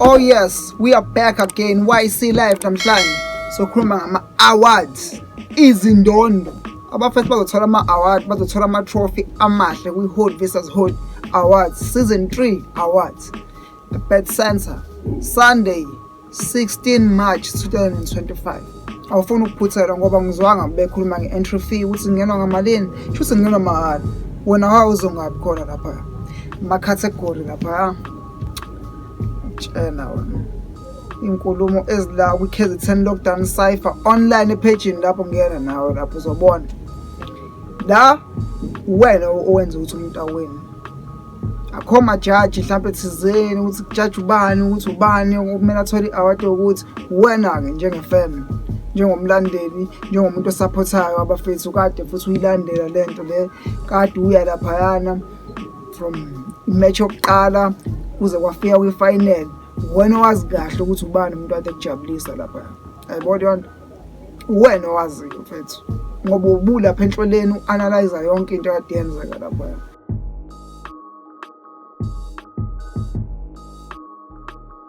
Oh yes, we are back again. YC Live namhlanje. So khuluma ngama-awards. Izindondo. Abafethu bazothola ama-awards, bazothola ama-trophy amahle kwi-Hood vs Hood Awards. Season 3 Awards. The Bet Center. Sunday, 16 March 2025. Awufuna ukuphuthela ngoba ngizwanga bekhuluma nge-entry fee ukuthi ngingenwa ngamalini. Shuthi ngingenwa mahhala. Wena awuzongabi khona lapha. Ma-category lapha. Tshena wena. Inkulumo ezila kwi-KZN Lockdown Cypher online epagini lapho ngiyena nawe lapho uzobona. La wena owenza ukuthi umuntu awene. Akho majaji mhlawumbe thizeni ukuthi judge ubani ukuthi ubani okumele athole i-award ukuthi wena ke njengefamily, njengomlandeli, njengomuntu osupportayo abafethu kade futhi uyilandela lento le kade uya lapha yana from match yokuqala kuze kwafika kwi-final. Wena wazi kahle ukuthi ubani umuntu ade kujabulisa lapha. Ayibona yona. Wena wazi mfethu ngoba ubula lapha enhloleni uanalyze yonke into kade yenzeka lapha.